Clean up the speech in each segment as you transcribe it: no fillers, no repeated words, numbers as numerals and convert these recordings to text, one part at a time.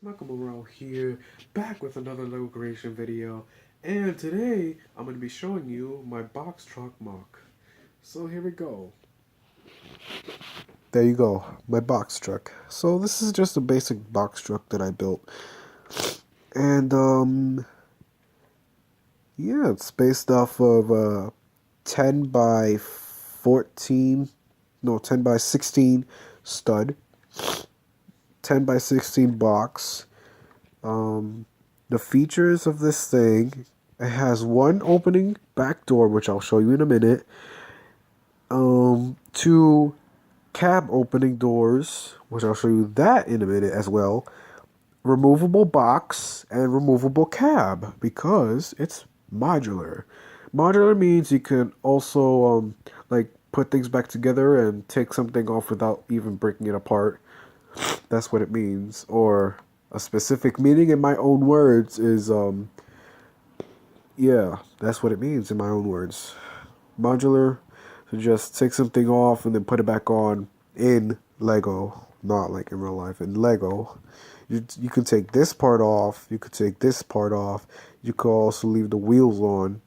Nakamura here, back with another Lego creation video, and today I'm going to be showing you my box truck mock. So here we go. There you go, my box truck. So this is just a basic box truck that I built, and yeah, it's based off of a 10 by 14, no, 10 by 16 stud, 10 by 16 box. The features of this thing, it has one opening back door, which I'll show you in a minute. Two cab opening doors, which I'll show you that in a minute as well. Removable box and removable cab because it's modular. Modular means you can also like put things back together and take something off without even breaking it apart. That's what it means. Or a specific meaning in my own words is yeah, that's what it means in my own words. Modular, to just take something off and then put it back on in Lego, not like in real life. In Lego, you can take this part off, you could take this part off, you could also leave the wheels on.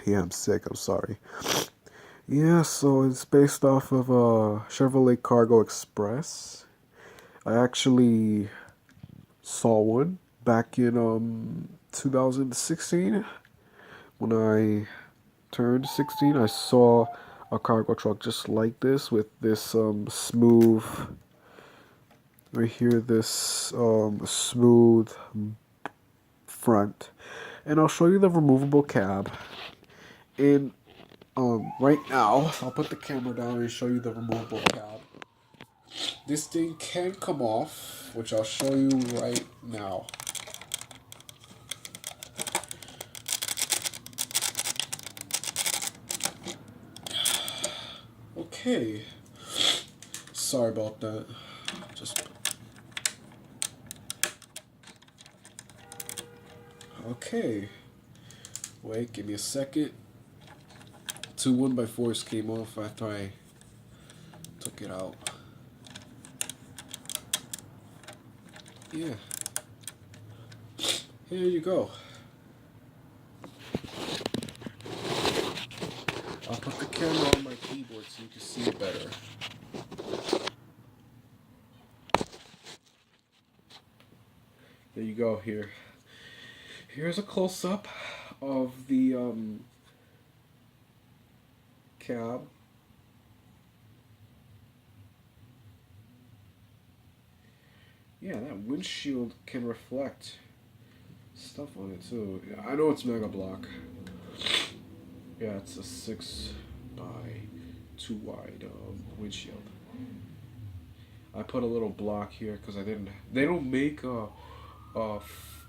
Yeah, I'm sick, I'm sorry. Yeah, so it's based off of a Chevrolet Cargo Express. I actually saw one back in 2016 when I turned 16. I saw a cargo truck just like this with this smooth right here, this smooth front, and I'll show you the removable cab. And right now I'll put the camera down and show you the removable cab. This thing can come off, which I'll show you right now. Okay, sorry about that. Just okay. Wait, give me a second. Two 1x4s came off after I took it out. Yeah, here you go. I'll put the camera on my keyboard so you can see it better. There you go. Here's a close-up of the cab. Yeah, that windshield can reflect stuff on it too. Yeah, I know it's Mega Block. Yeah, it's a 6 by 2 wide windshield. I put a little block here because I didn't. They don't make a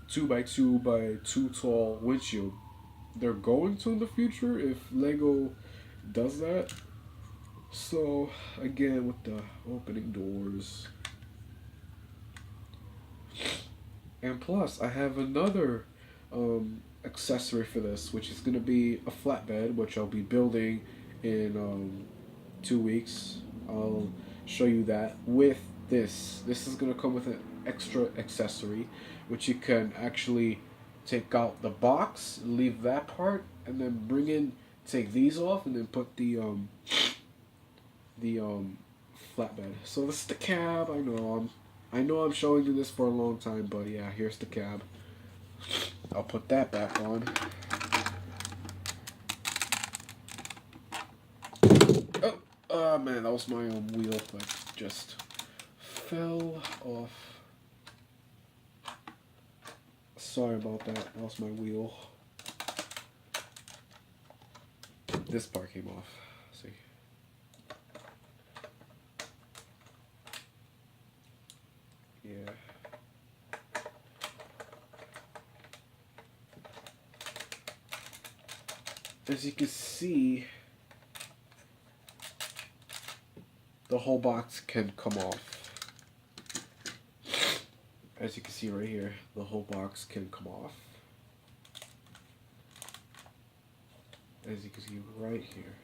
2 by 2 by 2 tall windshield. They're going to in the future if Lego does that. So again, with the opening doors, and plus I have another accessory for this, which is going to be a flatbed, which I'll be building in 2 weeks. I'll show you that with this. This is going to come with an extra accessory, which you can actually take out the box, leave that part, and then bring in, take these off, and then put the flatbed. So this is the cab. I know I'm showing you this for a long time, but yeah, here's the cab. I'll put that back on. Oh, man, that was my own wheel that just fell off. Sorry about that. That was my wheel. This part came off. See. Yeah. As you can see, the whole box can come off. As you can see right here, the whole box can come off. As you can see right here,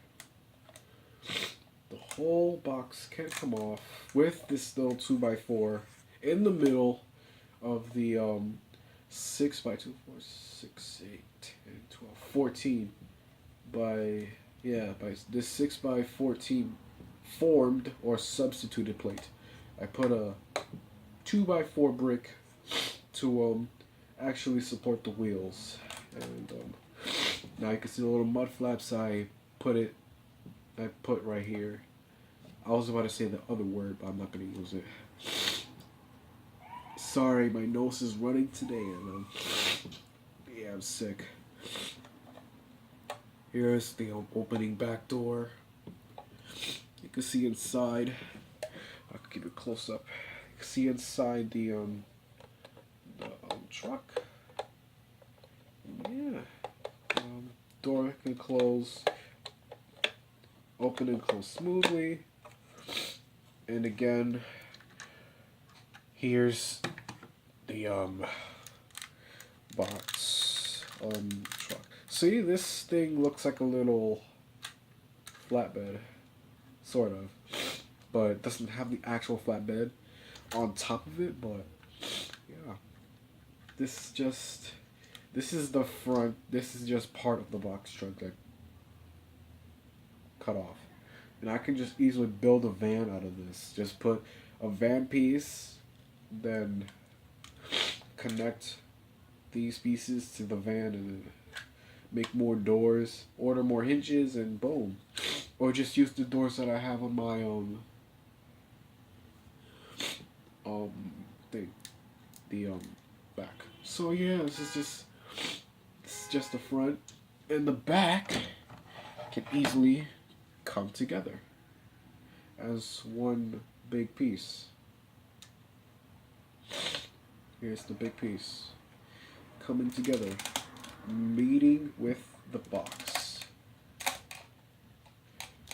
the whole box can come off with this little 2x4 in the middle of the 6 by 2, 4, 6, 8, 10, 12, 14 by, yeah, by this 6 by 14 formed or substituted plate. I put a 2 by 4 brick to actually support the wheels, and now you can see the little mud flaps I put right here. I was about to say the other word, but I'm not going to use it. Sorry, my nose is running today, and yeah, I'm sick. Here's the opening back door. You can see inside. I'll keep it close up. You can see inside the truck. Yeah. Door can close, open and close smoothly. And again, here's the box truck. See, this thing looks like a little flatbed, sort of, but it doesn't have the actual flatbed on top of it. But yeah, this is the front. This is just part of the box truck that cut off, and I can just easily build a van out of this. Just put a van piece, then connect these pieces to the van, and make more doors, order more hinges, and boom. Or just use the doors that I have on my thing, the back. So yeah, this is just the front, and the back can easily come together as one big piece. Here's the big piece coming together, meeting with the box.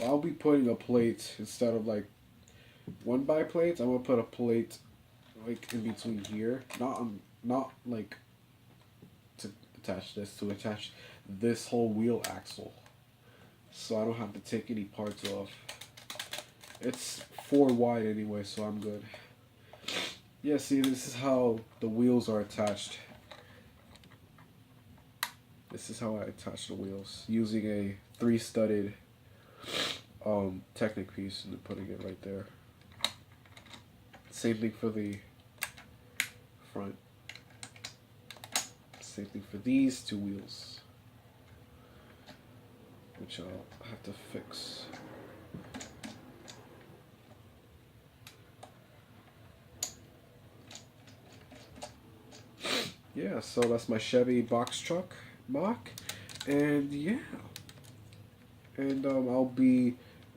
I'll be putting a plate instead of like 1 by plates. I'm gonna put a plate like in between here, not like to attach this whole wheel axle, so I don't have to take any parts off. It's 4 wide anyway, so I'm good. Yeah, see, this is how the wheels are attached. This is how I attach the wheels, using a 3-studded Technic piece and then putting it right there. Same thing for the front. Same thing for these 2 wheels, which I'll have to fix. Yeah, so that's my Chevy box truck MOC, and yeah, and I'll be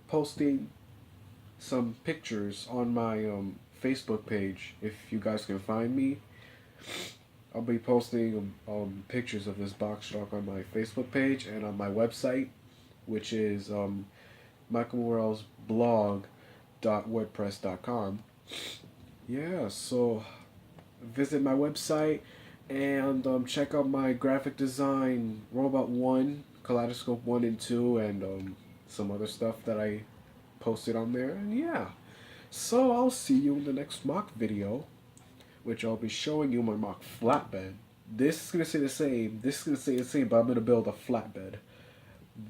posting some pictures on my Facebook page. If you guys can find me, I'll be posting pictures of this box truck on my Facebook page and on my website, which is michaelmorelsblog.wordpress.com. Yeah, so visit my website and check out my graphic design, Robot 1, Kaleidoscope 1 and 2, and some other stuff that I posted on there. And yeah, so I'll see you in the next MOC video, which I'll be showing you my MOC flatbed. This is going to say the same, this is going to say the same, but I'm going to build a flatbed.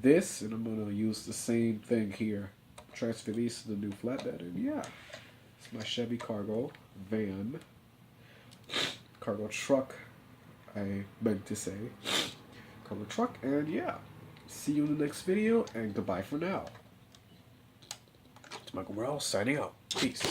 This, and I'm going to use the same thing here. Transfer these to the new flatbed, and yeah, it's my Chevy cargo van. Cargo truck, I meant to say. Cargo truck, and yeah. See you in the next video, and goodbye for now. It's Michael Morales signing out. Peace.